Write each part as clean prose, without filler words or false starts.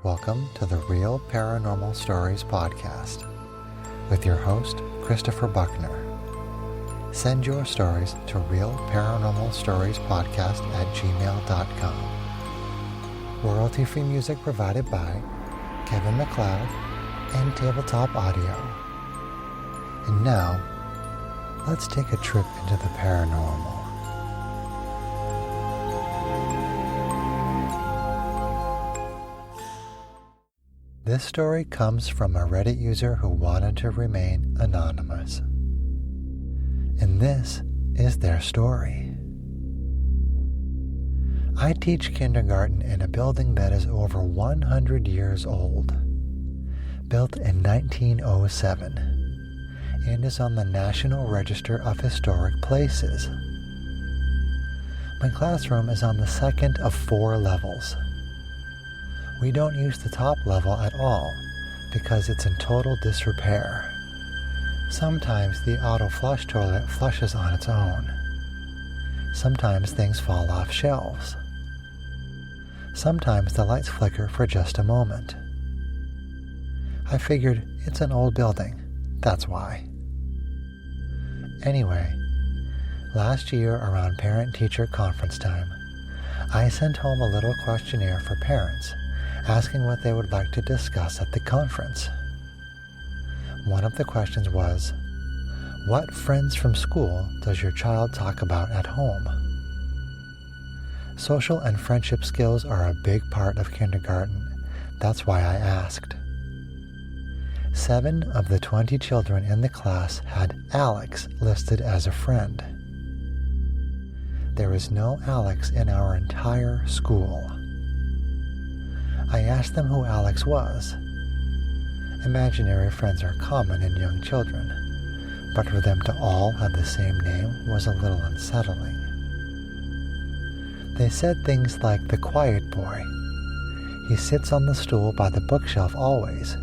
Welcome to the Real Paranormal Stories podcast with your host, Christopher Buckner. Send your stories to realparanormalstoriespodcast@gmail.com. Royalty-free music provided by Kevin MacLeod and Tabletop Audio. And now, let's take a trip into the paranormal. This story comes from a Reddit user who wanted to remain anonymous. And this is their story. I teach kindergarten in a building that is over 100 years old, built in 1907, and is on the National Register of Historic Places. My classroom is on the second of 4 levels. We don't use the top level at all because it's in total disrepair. Sometimes the auto flush toilet flushes on its own. Sometimes things fall off shelves. Sometimes the lights flicker for just a moment. I figured it's an old building, that's why. Anyway, last year around parent-teacher conference time, I sent home a little questionnaire for parents asking what they would like to discuss at the conference. One of the questions was, what friends from school does your child talk about at home? Social and friendship skills are a big part of kindergarten. That's why I asked. 7 of the 20 children in the class had Alex listed as a friend. There is no Alex in our entire school. I asked them who Alex was. Imaginary friends are common in young children, but for them to all have the same name was a little unsettling. They said things like the quiet boy. He sits on the stool by the bookshelf always.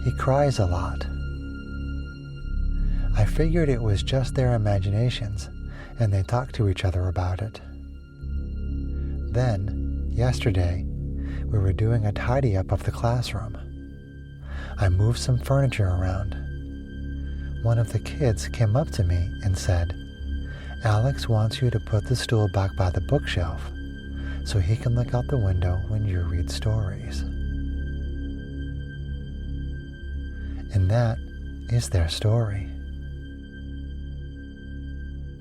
He cries a lot. I figured it was just their imaginations, and they talked to each other about it. Then, yesterday, we were doing a tidy-up of the classroom. I moved some furniture around. One of the kids came up to me and said, Alex wants you to put the stool back by the bookshelf so he can look out the window when you read stories. And that is their story.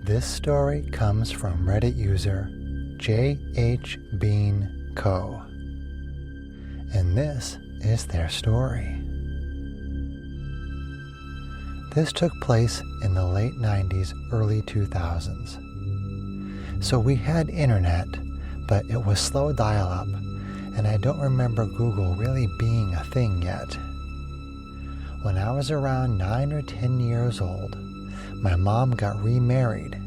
This story comes from Reddit user J.H. Bean Co. And this is their story. This took place in the late 90s, early 2000s. So we had internet, but it was slow dial-up, and I don't remember Google really being a thing yet. When I was around 9 or 10 years old, my mom got remarried,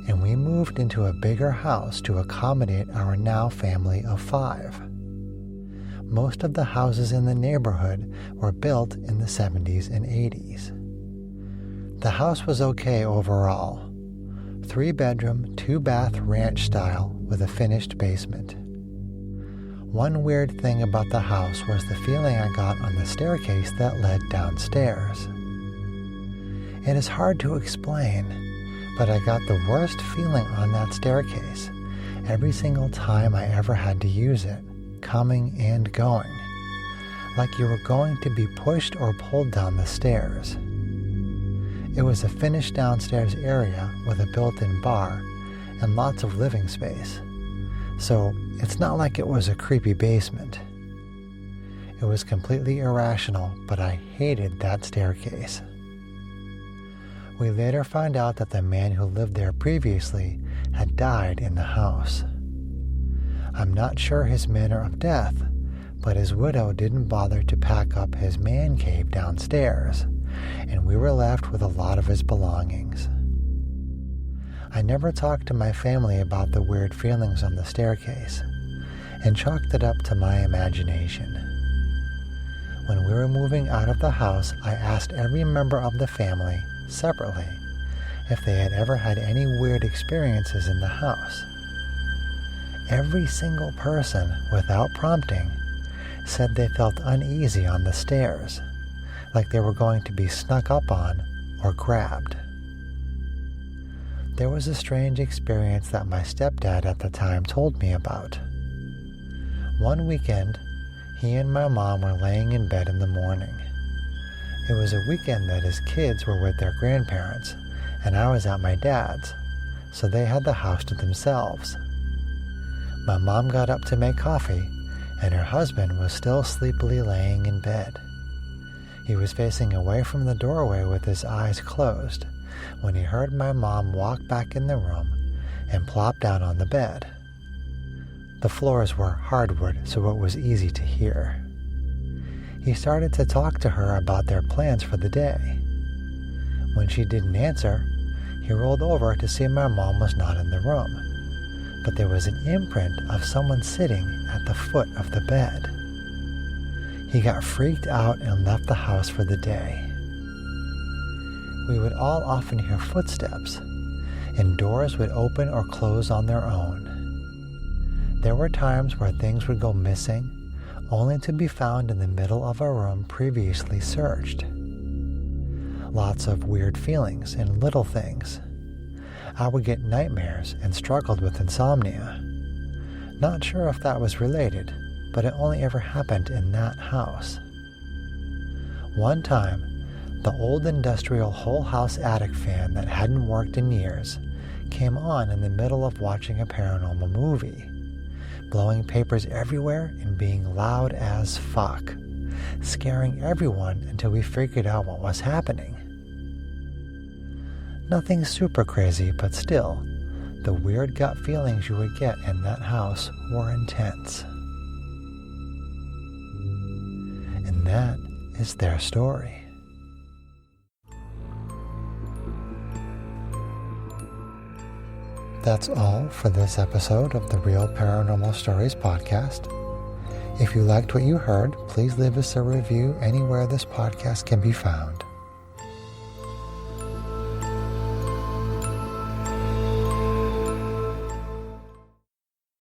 and we moved into a bigger house to accommodate our now family of 5. Most of the houses in the neighborhood were built in the 70s and 80s. The house was okay overall. 3-bedroom, 2-bath ranch style with a finished basement. One weird thing about the house was the feeling I got on the staircase that led downstairs. It is hard to explain, but I got the worst feeling on that staircase every single time I ever had to use it, coming and going, like you were going to be pushed or pulled down the stairs. It was a finished downstairs area with a built-in bar and lots of living space, so it's not like it was a creepy basement. It was completely irrational, but I hated that staircase. We later found out that the man who lived there previously had died in the house. I'm not sure his manner of death, but his widow didn't bother to pack up his man cave downstairs, and we were left with a lot of his belongings. I never talked to my family about the weird feelings on the staircase, and chalked it up to my imagination. When we were moving out of the house, I asked every member of the family, separately, if they had ever had any weird experiences in the house. Every single person, without prompting, said they felt uneasy on the stairs, like they were going to be snuck up on or grabbed. There was a strange experience that my stepdad at the time told me about. One weekend, he and my mom were laying in bed in the morning. It was a weekend that his kids were with their grandparents, and I was at my dad's, so they had the house to themselves. My mom got up to make coffee, and her husband was still sleepily laying in bed. He was facing away from the doorway with his eyes closed when he heard my mom walk back in the room and plop down on the bed. The floors were hardwood, so it was easy to hear. He started to talk to her about their plans for the day. When she didn't answer, he rolled over to see my mom was not in the room, but there was an imprint of someone sitting at the foot of the bed. He got freaked out and left the house for the day. We would all often hear footsteps, and doors would open or close on their own. There were times where things would go missing, only to be found in the middle of a room previously searched. Lots of weird feelings and little things. I would get nightmares and struggled with insomnia. Not sure if that was related, but it only ever happened in that house. One time, the old industrial whole house attic fan that hadn't worked in years came on in the middle of watching a paranormal movie, blowing papers everywhere and being loud as fuck, scaring everyone until we figured out what was happening. Nothing super crazy, but still, the weird gut feelings you would get in that house were intense. And that is their story. That's all for this episode of the Real Paranormal Stories podcast. If you liked what you heard, please leave us a review anywhere this podcast can be found.